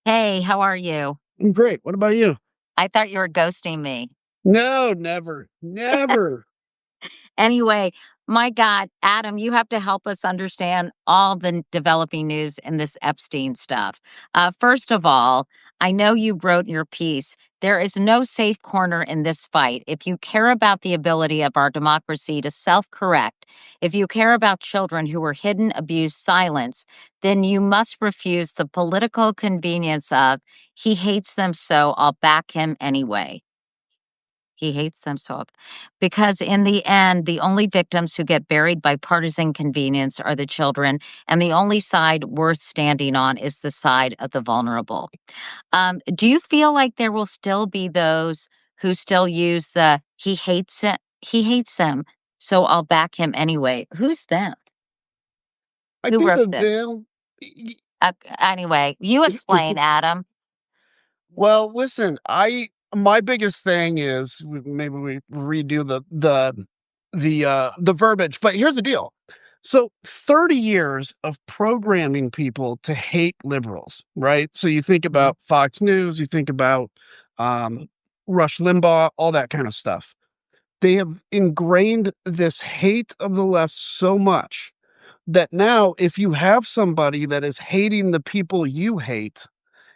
Hey, how are you? I'm great. What about you? I thought you were ghosting me. No, never, never. Anyway, my God, Adam, you have to help us understand all the developing news in this Epstein stuff. First of all, I know you wrote in your piece, there is no safe corner in this fight. If you care about the ability of our democracy to self correct, if you care about children who were hidden, abused, silenced, then you must refuse the political convenience of, he hates them, so I'll back him anyway. He hates them so because in the end, the only victims who get buried by partisan convenience are the children, and the only side worth standing on is the side of the vulnerable. Do you feel like there will still be those who still use the he hates them, so I'll back him anyway? Who's them? I Who think wrote the this? veil. Anyway, you explain, Adam. Well, listen, my biggest thing is maybe we redo the verbiage, but here's the deal. So 30 years of programming people to hate liberals, right? So you think Mhm. about Fox News, you think about um, Rush Limbaugh, all that kind of stuff. They have ingrained this hate of the left so much that now if you have somebody that is hating the people you hate,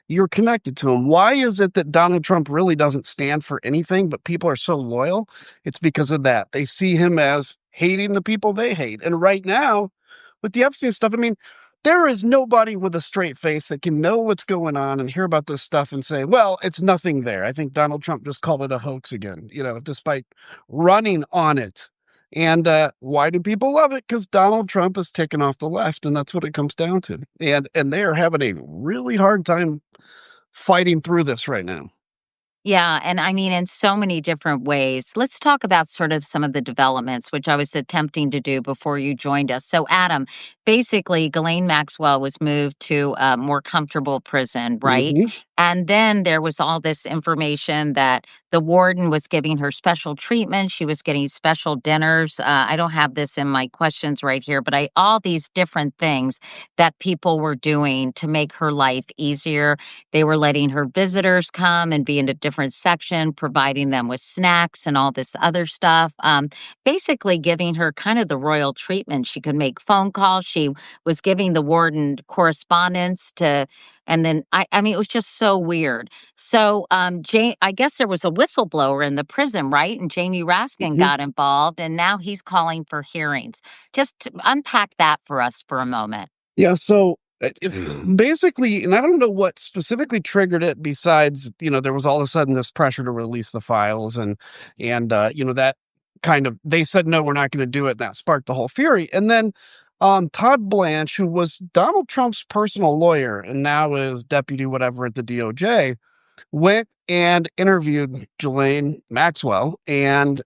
you're connected to them. Why is it that Donald Trump really doesn't stand for anything, but people are so loyal? It's because of that. They see him as hating the people they hate. And right now, with the Epstein stuff, I mean, there is nobody with a straight face that can know what's going on and hear about this stuff and say, well, it's nothing there. I think Donald Trump just called it a hoax again, despite running on it. And why do people love it? Because Donald Trump is taken off the left, and that's what it comes down to. And they are having a really hard time fighting through this right now. Yeah, and I mean, in so many different ways. Let's talk about sort of some of the developments, which I was attempting to do before you joined us. So, Adam, basically, Ghislaine Maxwell was moved to a more comfortable prison, right? Mhm. And then there was all this information that the warden was giving her special treatment. She was getting special dinners. I don't have this in my questions right here, but all these different things that people were doing to make her life easier. They were letting her visitors come and be in a different section, providing them with snacks and all this other stuff. Basically, giving her kind of the royal treatment. She could make phone calls. She was giving the warden correspondence to, and then I mean, it was just so weird. So, I guess there was a whistleblower in the prison, right? And Jamie Raskin Mhm. got involved, and now he's calling for hearings. Just unpack that for us for a moment. Yeah, so basically, and I don't know what specifically triggered it besides, there was all of a sudden this pressure to release the files and that kind of they said no, we're not going to do it, and that sparked the whole fury. And then Todd Blanche, who was Donald Trump's personal lawyer and now is deputy whatever at the DOJ, went and interviewed Ghislaine Maxwell and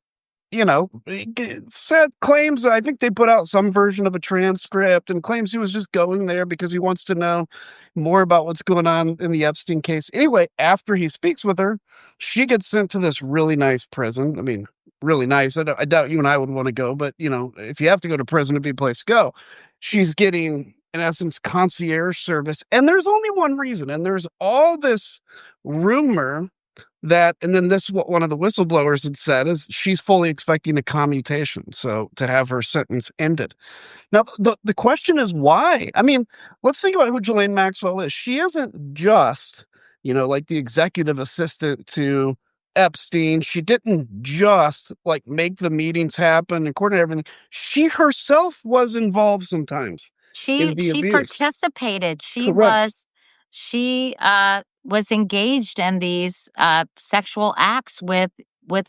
said claims. I think they put out some version of a transcript and claims he was just going there because he wants to know more about what's going on in the Epstein case. Anyway, after he speaks with her, she gets sent to this really nice prison. I mean, really nice. I doubt you and I would want to go, but if you have to go to prison, it'd be a place to go. She's getting, in essence, concierge service, and there's only one reason. And there's all this rumor and then this is what one of the whistleblowers had said is she's fully expecting a commutation, so to have her sentence ended. Now the question is why? I mean, let's think about who Ghislaine Maxwell is. She isn't just like the executive assistant to Epstein. She didn't just like make the meetings happen and coordinate everything. She herself was involved sometimes She in the she abuse. participated. Correct. She was engaged in these sexual acts with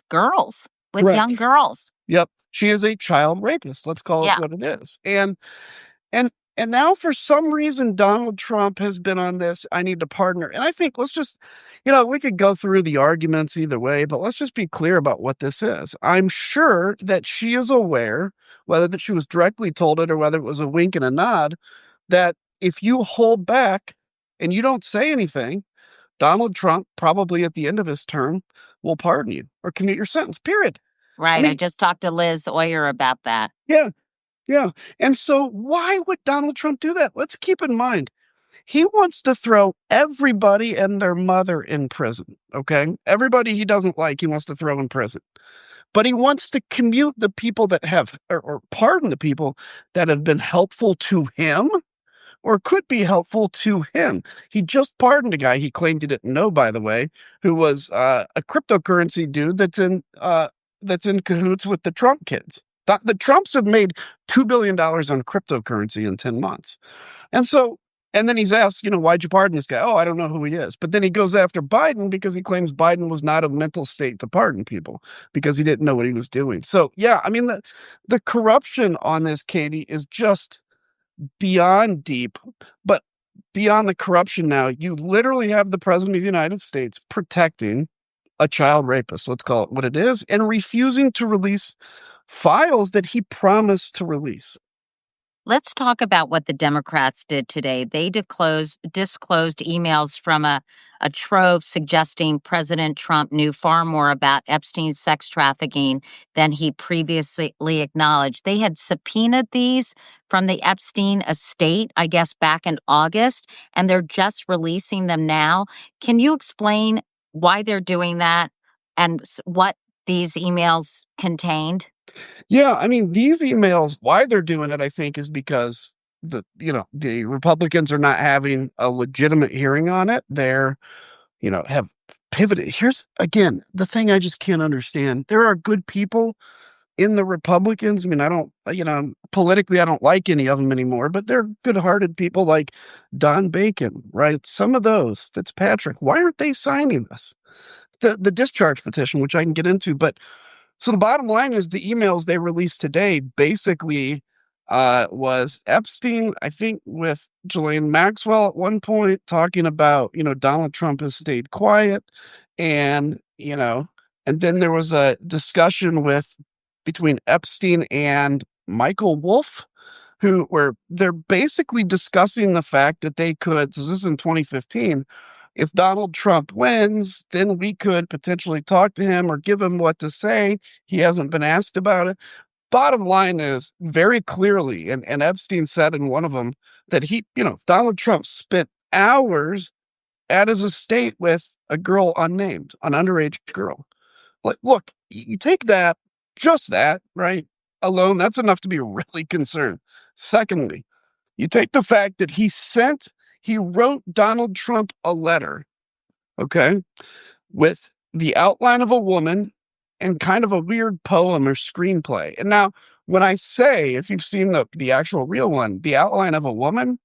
girls, with young Correct. girls. Yep. She is a child rapist. Let's call it Yeah, what it is. And and now for some reason Donald Trump has been on this I need to partner. And I think let's just we could go through the arguments either way, but let's just be clear about what this is. I'm sure that she is aware, whether that she was directly told it or whether it was a wink and a nod, that if you hold back and you don't say anything, Donald Trump probably at the end of his term will pardon you or commute your sentence. Period. I right. I mean, just talked to Liz Oyer about that. yeah, yeah. And so why would Donald Trump do that? Let's keep in mind, He wants to throw everybody and their mother in prison, okay? Everybody he doesn't like, he wants to throw in prison. But he wants to commute the people that have or pardon the people that have been helpful to him or could be helpful to him. He just pardoned a guy he claimed he didn't know, by the way, who was a cryptocurrency dude that's in cahoots with the Trump kids. The Trumps have made $2 billion on cryptocurrency in 10 months. And so, and then he's asked, why'd you pardon this guy? Oh, I don't know who he is. But then he goes after Biden because he claims Biden was not a mental state to pardon people because he didn't know what he was doing. So, yeah, I mean, the corruption on this, Katie, is just beyond deep. But beyond the corruption now, you literally have the president of the United States protecting a child rapist, let's call it what it is, and refusing to release files that he promised to release. Let's talk about what the Democrats did today. They disclosed emails from a trove suggesting President Trump knew far more about Epstein's sex trafficking than he previously acknowledged. They had subpoenaed these from the Epstein estate, I guess, back in August, and they're just releasing them now. Can you explain why they're doing that and what these emails contained? Yeah, I mean, these emails, why they're doing it, I think, is because the Republicans are not having a legitimate hearing on it. They're, have pivoted. Here's again the thing I just can't understand. There are good people in the Republicans. I mean, I don't, politically, I don't like any of them anymore, but they're good-hearted people like Don Bacon, right? Some of those, Fitzpatrick. Why aren't they signing this? The discharge petition, which I can get into, but so the bottom line is the emails they released today basically was Epstein, I think, with Ghislaine Maxwell at one point talking about, Donald Trump has stayed quiet. And, and then there was a discussion between Epstein and Michael Wolff, where they're basically discussing the fact that they could, so this is in 2015, if Donald Trump wins, then we could potentially talk to him or give him what to say. He hasn't been asked about it. Bottom line is very clearly, and Epstein said in one of them that Donald Trump spent hours at his estate with a girl unnamed, an underage girl. Like, look, you take that, just that, right? Alone, that's enough to be really concerned. Secondly, you take the fact that he wrote Donald Trump a letter, okay, with the outline of a woman and kind of a weird poem or screenplay. And now, when I say, if you've seen the actual real one, the outline of a woman,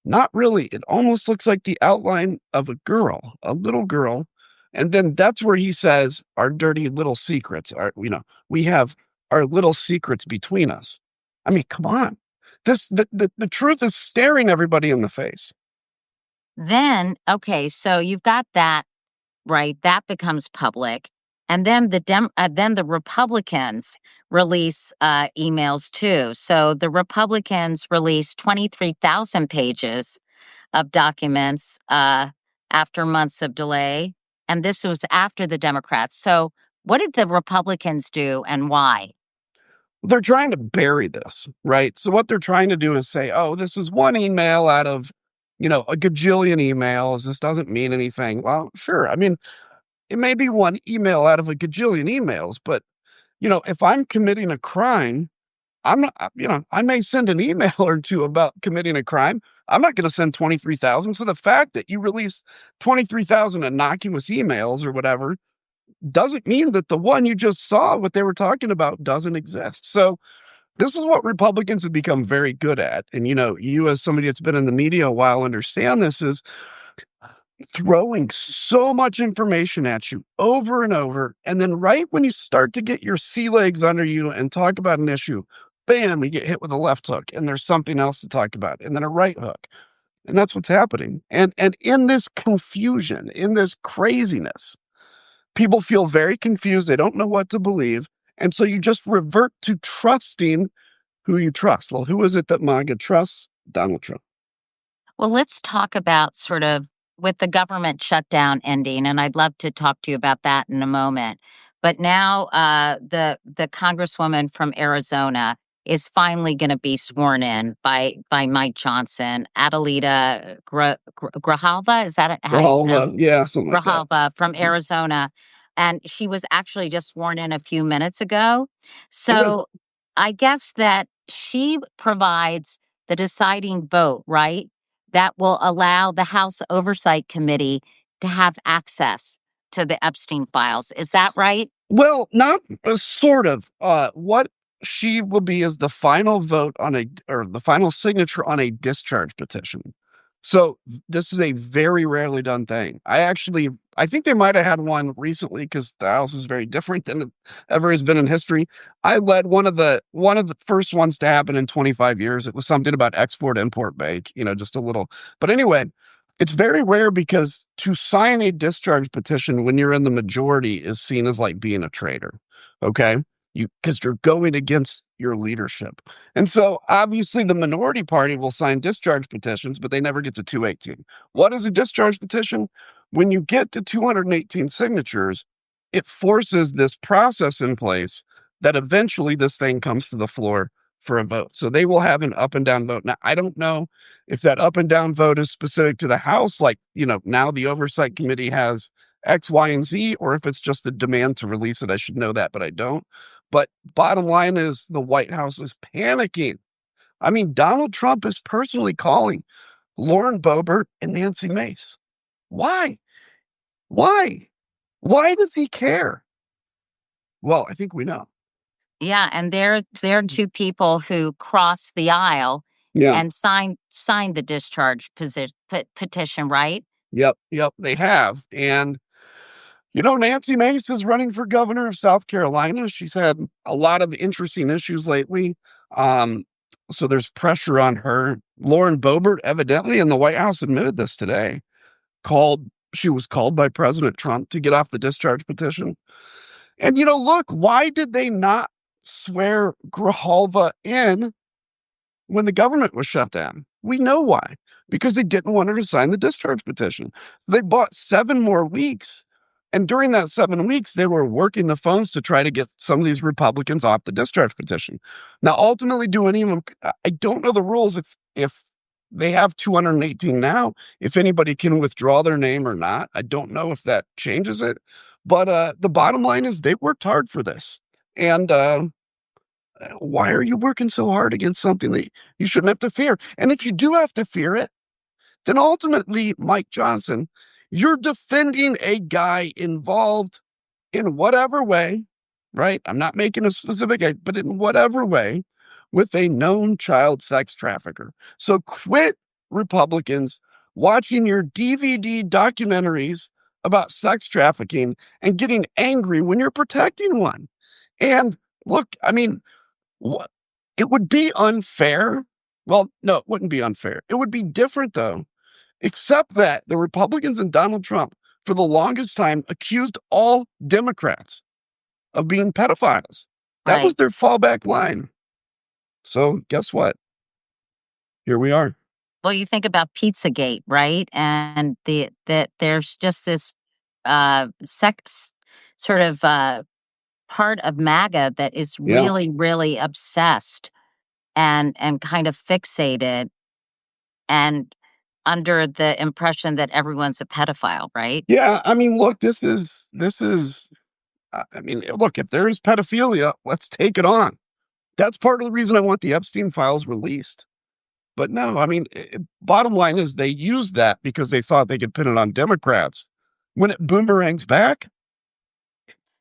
not really. It almost looks like the outline of a girl, a little girl. And then that's where he says, our dirty little secrets are, we have our little secrets between us. I mean, come on. The truth is staring everybody in the face. Then, okay, so you've got that, right? That becomes public. And then then the Republicans release emails too. So the Republicans released 23,000 pages of documents after months of delay. And this was after the Democrats. So what did the Republicans do and why? They're trying to bury this, right? So what they're trying to do is say, oh, this is one email out of, a gajillion emails. This doesn't mean anything. Well, sure. I mean, it may be one email out of a gajillion emails, but, if I'm committing a crime, I'm not, I may send an email or two about committing a crime. I'm not going to send 23,000. So the fact that you release 23,000 innocuous emails or whatever doesn't mean that the one you just saw, what they were talking about, doesn't exist. So this is what Republicans have become very good at. And, you as somebody that's been in the media a while understand this is throwing so much information at you over and over. And then right when you start to get your sea legs under you and talk about an issue, bam, you get hit with a left hook and there's something else to talk about and then a right hook. And that's what's happening. And in this confusion, in this craziness, people feel very confused. They don't know what to believe. And so you just revert to trusting who you trust. Well, who is it that MAGA trusts? Donald Trump. Well, let's talk about sort of with the government shutdown ending, and I'd love to talk to you about that in a moment. But now, the Congresswoman from Arizona is finally going to be sworn in by Mike Johnson. Adelita Grijalva, is that how you pronounce Well, it? yeah, something like that. Grijalva from Arizona, and she was actually just sworn in a few minutes ago. Good. So I guess that she provides the deciding vote, right? That will allow the House Oversight Committee to have access to the Epstein files. Is that right? Well, not sort of. What she will be is the final vote on or the final signature on a discharge petition. So this is a very rarely done thing. I think they might have had one recently because the House is very different than it ever has been in history. I led one of the first ones to happen in 25 years. It was something about export import bank, just a little. But anyway, it's very rare because to sign a discharge petition when you're in the majority is seen as like being a traitor. Okay. Because you're going against your leadership. And so obviously the minority party will sign discharge petitions, but they never get to 218. What is a discharge petition? When you get to 218 signatures, it forces this process in place that eventually this thing comes to the floor for a vote. So they will have an up and down vote. Now, I don't know if that up and down vote is specific to the House, like, now the Oversight Committee has X, Y, and Z, or if it's just the demand to release it. I should know that, but I don't. But bottom line is the White House is panicking. I mean, Donald Trump is personally calling Lauren Boebert and Nancy Mace. Why? Why? Why does he care? Well, I think we know. Yeah, and they're two people who crossed the aisle Yeah. and signed the discharge petition, right? Yep. Yep. They have. And Nancy Mace is running for governor of South Carolina. She's had a lot of interesting issues lately. Um, so there's pressure on her. Lauren Boebert, evidently, and the White House admitted this today, she was called by President Trump to get off the discharge petition. And look, why did they not swear Grijalva in when the government was shut down? We know why. Because they didn't want her to sign the discharge petition. They bought 7 more weeks. And during that 7 weeks, they were working the phones to try to get some of these Republicans off the discharge petition. Now, ultimately, do any of them? I don't know the rules if they have 218 now, if anybody can withdraw their name or not. I don't know if that changes it. But the bottom line is they worked hard for this. And why are you working so hard against something that you shouldn't have to fear? And if you do have to fear it, then ultimately, Mike Johnson, you're defending a guy involved in whatever way, right? I'm not making a specific, but in whatever way, with a known child sex trafficker. So quit, Republicans, watching your DVD documentaries about sex trafficking and getting angry when you're protecting one. And look, I mean, what? It would be unfair. Well, no, it wouldn't be unfair. It would be different, though, except that the Republicans and Donald Trump, for the longest time, accused all Democrats of being pedophiles. That was Right. their fallback line. So guess what? Here we are. Well, you think about Pizzagate, right? And that there's just this sex sort of part of MAGA that is Yeah. really, really obsessed and kind of fixated and under the impression that everyone's a pedophile, right? Yeah. I mean, look, I mean, look, if there is pedophilia, let's take it on. That's part of the reason I want the Epstein files released. But no, I mean, bottom line is they used that because they thought they could pin it on Democrats. When it boomerangs back,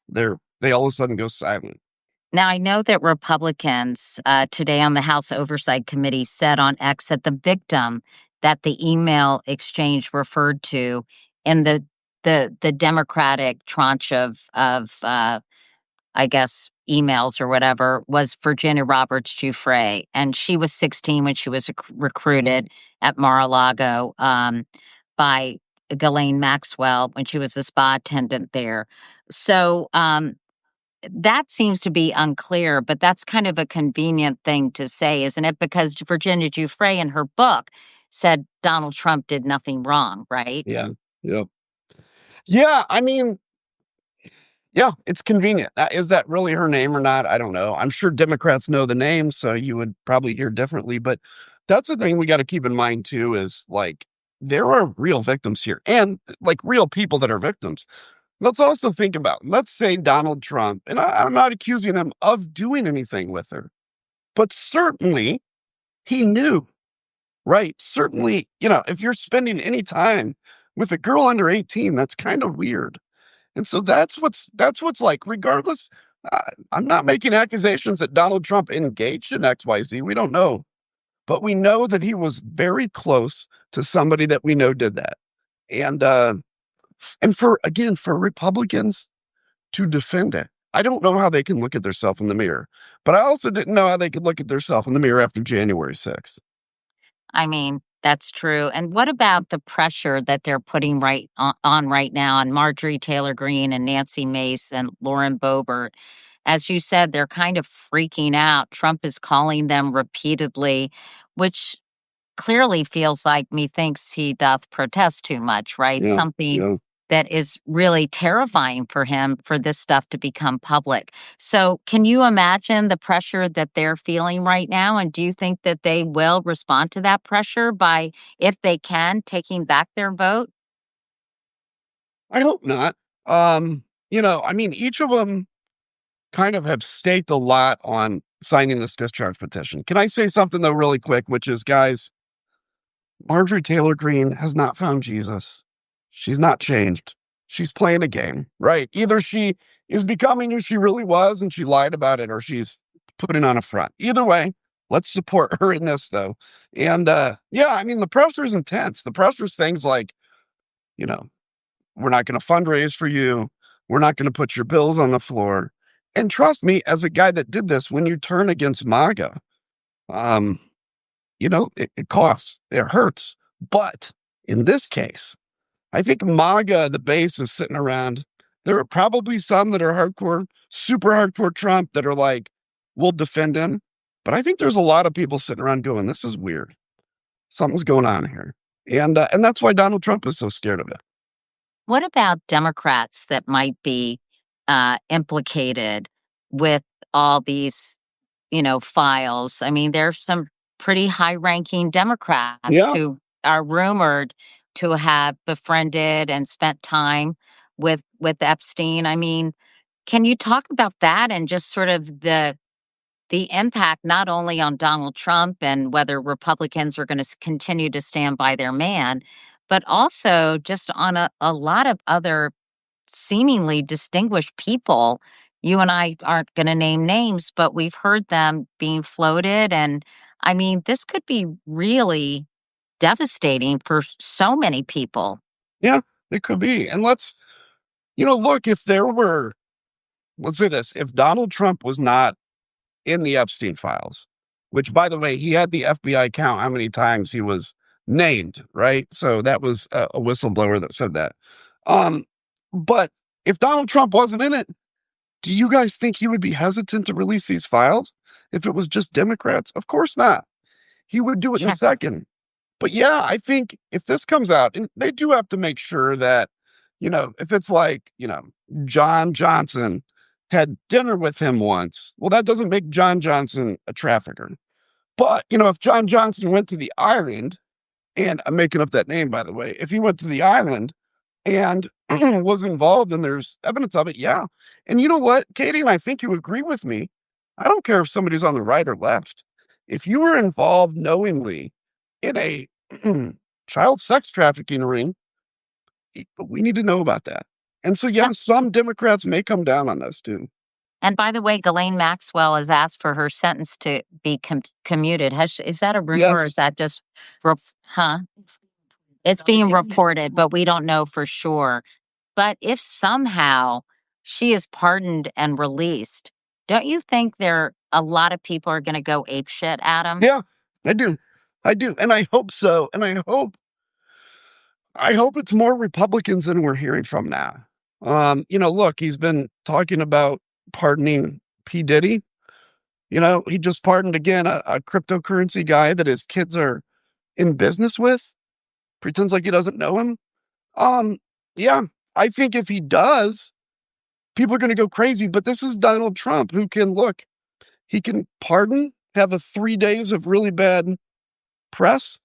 they all of a sudden go silent. Now, I know that Republicans today on the House Oversight Committee said on X that the victim that the email exchange referred to in the Democratic tranche of I guess emails or whatever was Virginia Roberts Giuffre, and she was 16 when she was recruited at Mar-a-Lago by Ghislaine Maxwell when she was a spa attendant there. So that seems to be unclear, but that's kind of a convenient thing to say, isn't it? Because Virginia Giuffre in her book said Donald Trump did nothing wrong, right? Yeah. Yep. Yeah. I mean, Yeah, it's convenient. Is that really her name or not? I don't know. I'm sure Democrats know the name, so you would probably hear differently. But that's the thing we got to keep in mind too is like there are real victims here and like real people that are victims. Let's also think about, let's say Donald Trump, and I'm not accusing him of doing anything with her, but certainly he knew, right? Certainly, if you're spending any time with a girl under 18, that's kind of weird. And so that's what's like, regardless. I'm not making accusations that Donald Trump engaged in XYZ. We don't know, but we know that he was very close to somebody that we know did that. And for again, for Republicans to defend it, I don't know how they can look at themselves in the mirror. But I also didn't know how they could look at themselves in the mirror after January 6th. I mean, that's true. And what about the pressure that they're putting on right now on Marjorie Taylor Greene and Nancy Mace and Lauren Boebert? As you said, they're kind of freaking out. Trump is calling them repeatedly, which clearly feels like methinks he doth protest too much, right? Yeah, Something yeah. that is really terrifying for him for this stuff to become public. So, can you imagine the pressure that they're feeling right now? And do you think that they will respond to that pressure by, if they can, taking back their vote? I hope not. I mean, each of them kind of have staked a lot on signing this discharge petition. Can I say something though, really quick, which is, guys, Marjorie Taylor Greene has not found Jesus. She's not changed. She's playing a game, right? Either she is becoming who she really was and she lied about it, or she's putting on a front. Either way, let's support her in this, though. And yeah, I mean, the pressure is intense. The pressure is things like, you know, we're not going to fundraise for you. We're not going to put your bills on the floor. And trust me, as a guy that did this, when you turn against MAGA, um, it costs, it hurts. But in this case, I think MAGA, the base is sitting around. There are probably some that are hardcore, super hardcore Trump that are like, we'll defend him. But I think there's a lot of people sitting around going, this is weird. Something's going on here. And that's why Donald Trump is so scared of it. What about Democrats that might be implicated with all these, files? I mean, there's some pretty high ranking Democrats Yeah. who are rumored to have befriended and spent time with Epstein. I mean, can you talk about that and just sort of the impact not only on Donald Trump and whether Republicans are going to continue to stand by their man, but also just on a lot of other seemingly distinguished people. You and I aren't going to name names, but we've heard them being floated. And I mean, this could be really devastating for so many people. Yeah, it could be. And look, if there were, let's say this, if Donald Trump was not in the Epstein files, which, by the way, he had the FBI count how many times he was named, right? So that was a whistleblower that said that. Um, but if Donald Trump wasn't in it, do you guys think he would be hesitant to release these files if it was just Democrats? Of course not. He would do it in a Yeah. second. But yeah, I think if this comes out, and they do have to make sure that, if it's like, John Johnson had dinner with him once, well, that doesn't make John Johnson a trafficker. But, if John Johnson went to the island, and I'm making up that name, by the way, if he went to the island and was involved and there's evidence of it, yeah. And you know what, Katie, and I think you agree with me. I don't care if somebody's on the right or left. If you were involved knowingly in a child sex trafficking ring, we need to know about that. And so, yeah, Yeah. some Democrats may come down on this too. And by the way, Ghislaine Maxwell has asked for her sentence to be commuted. Is that a rumor or is Yes. that just, huh? It's being reported, but we don't know for sure. But if somehow she is pardoned and released, don't you think a lot of people are going to go apeshit at him? Yeah, I do. I do. And I hope so. And I hope it's more Republicans than we're hearing from now. Look, he's been talking about pardoning P. Diddy. He just pardoned again a cryptocurrency guy that his kids are in business with, pretends like he doesn't know him. Um, yeah, I think if he does, people are going to go crazy. But this is Donald Trump who can look, he can pardon, have a 3 days of really bad press,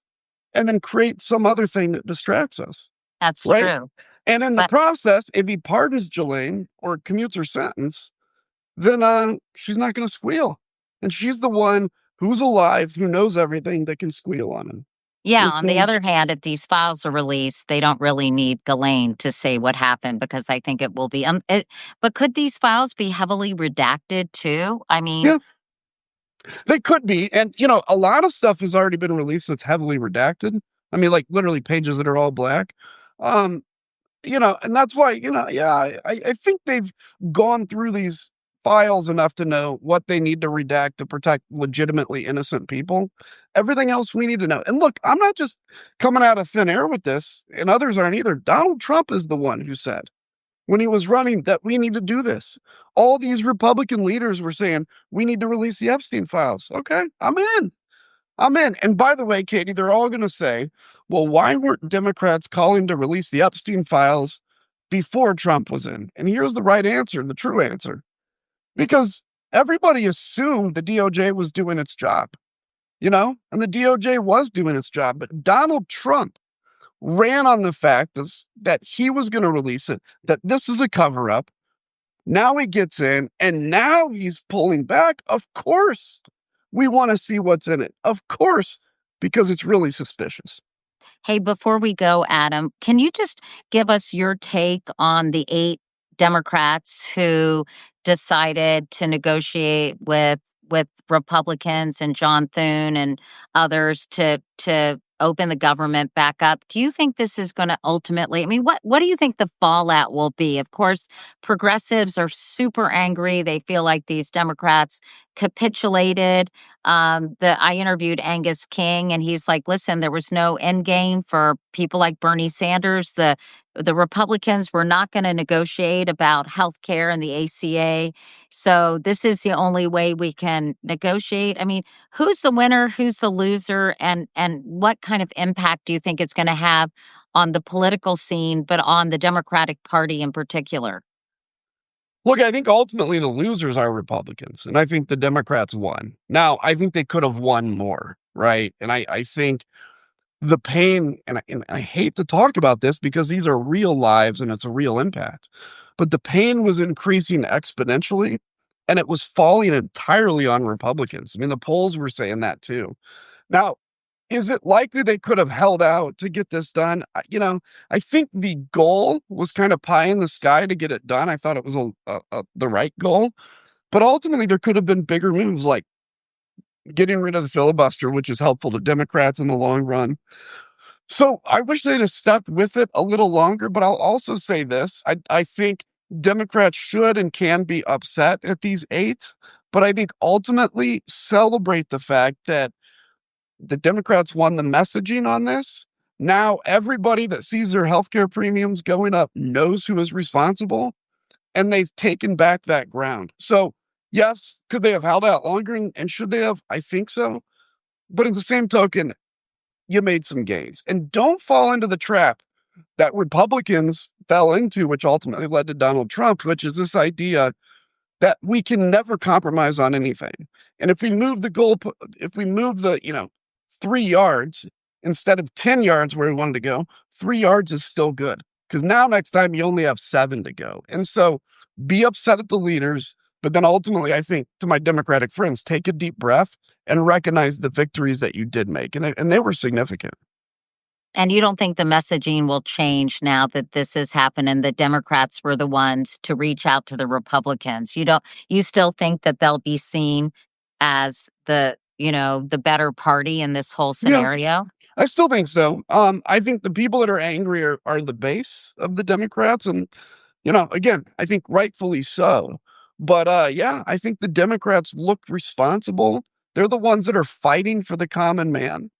and then create some other thing that distracts us, That's right? true. And in the But process, if he pardons Jelaine or commutes her sentence, then she's not going to squeal. And she's the one who's alive, who knows everything, that can squeal on him. yeah, And on the so, other hand, if these files are released, they don't really need Ghislaine to say what happened because I think it will be. But could these files be heavily redacted too? I mean, yeah, they could be. And, a lot of stuff has already been released that's heavily redacted. I mean, like literally pages that are all black. Um, and that's why, yeah, I think they've gone through these files enough to know what they need to redact to protect legitimately innocent people. Everything else we need to know. And look, I'm not just coming out of thin air with this, and others aren't either. Donald Trump is the one who said when he was running that we need to do this. All these Republican leaders were saying we need to release the Epstein files. Okay, I'm in. I'm in. And by the way, Katie, they're all going to say, well, why weren't Democrats calling to release the Epstein files before Trump was in? And here's the right answer, the true answer. Because everybody assumed the DOJ was doing its job, and the DOJ was doing its job. But Donald Trump ran on the fact that he was going to release it, that this is a cover up. Now he gets in, and now he's pulling back. Of course, we want to see what's in it. Of course, because it's really suspicious. hey, before we go, Adam, can you just give us your take on the 8 Democrats who decided to negotiate with Republicans and John Thune and others to open the government back up? Do you think this is going to ultimately? I mean, what do you think the fallout will be? Of course, progressives are super angry. They feel like these Democrats capitulated. I interviewed Angus King, and he's like, "Listen, there was no end game for people like Bernie Sanders. The Republicans were not going to negotiate about health care and the ACA. So this is the only way we can negotiate." I mean, who's the winner? Who's the loser? And what kind of impact do you think it's going to have on the political scene, but on the Democratic Party in particular? Look, I think ultimately the losers are Republicans, and I think the Democrats won. Now, I think they could have won more, right? And I think the pain, and I hate to talk about this because these are real lives and it's a real impact, but the pain was increasing exponentially and it was falling entirely on Republicans. I mean, the polls were saying that too. Now, is it likely they could have held out to get this done? I think the goal was kind of pie in the sky to get it done. I thought it was the right goal, but ultimately there could have been bigger moves like getting rid of the filibuster, which is helpful to Democrats in the long run. So I wish they'd have stuck with it a little longer, but I'll also say this. I think Democrats should and can be upset at these 8, but I think ultimately celebrate the fact that the Democrats won the messaging on this. Now everybody that sees their healthcare premiums going up knows who is responsible, and they've taken back that ground. So, yes, could they have held out longer and should they have? I think so. But in the same token, you made some gains. And don't fall into the trap that Republicans fell into, which ultimately led to Donald Trump, which is this idea that we can never compromise on anything. And if we move the goal, if we move the, 3 yards instead of 10 yards where we wanted to go, 3 yards is still good. Because now next time you only have 7 to go. And so be upset at the leaders. But then ultimately, I think to my Democratic friends, take a deep breath and recognize the victories that you did make. And they were significant. And you don't think the messaging will change now that this has happened and the Democrats were the ones to reach out to the Republicans? You still think that they'll be seen as the better party in this whole Yeah, scenario? I still think so. I think the people that are angry are the base of the Democrats. And, again, I think rightfully so. But yeah, I think the Democrats looked responsible. They're the ones that are fighting for the common man.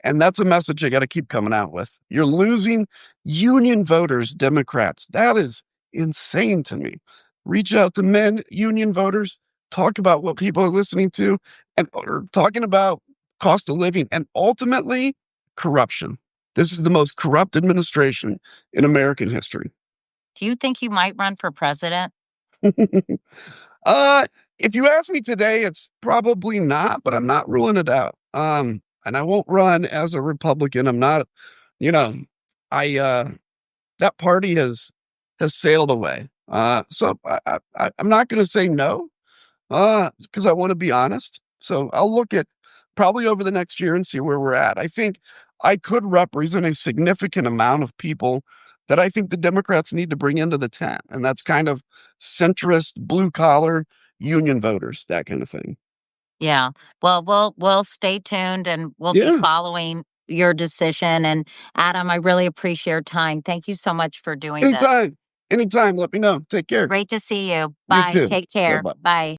And that's a message you got to keep coming out with. You're losing union voters, Democrats. That is insane to me. Reach out to men, union voters, talk about what people are listening to, and or talking about cost of living and ultimately corruption. This is the most corrupt administration in American history. Do you think you might run for president? Uh, if you ask me today, it's probably not, but I'm not ruling it out. And I won't run as a Republican. I'm not, you know, I that party has sailed away. I'm not going to say no, because I want to be honest. So I'll look at probably over the next year and see where we're at. I think I could represent a significant amount of people that I think the Democrats need to bring into the tent, and that's kind of centrist, blue collar, union voters, that kind of thing. Yeah. Well, we'll stay tuned and we'll be Yeah, following your decision. And Adam, I really appreciate your time. Thank you so much for doing this. anytime, anytime. Let me know. Take care. Great to see you. You Bye. too. Take Bye care. bye. Bye.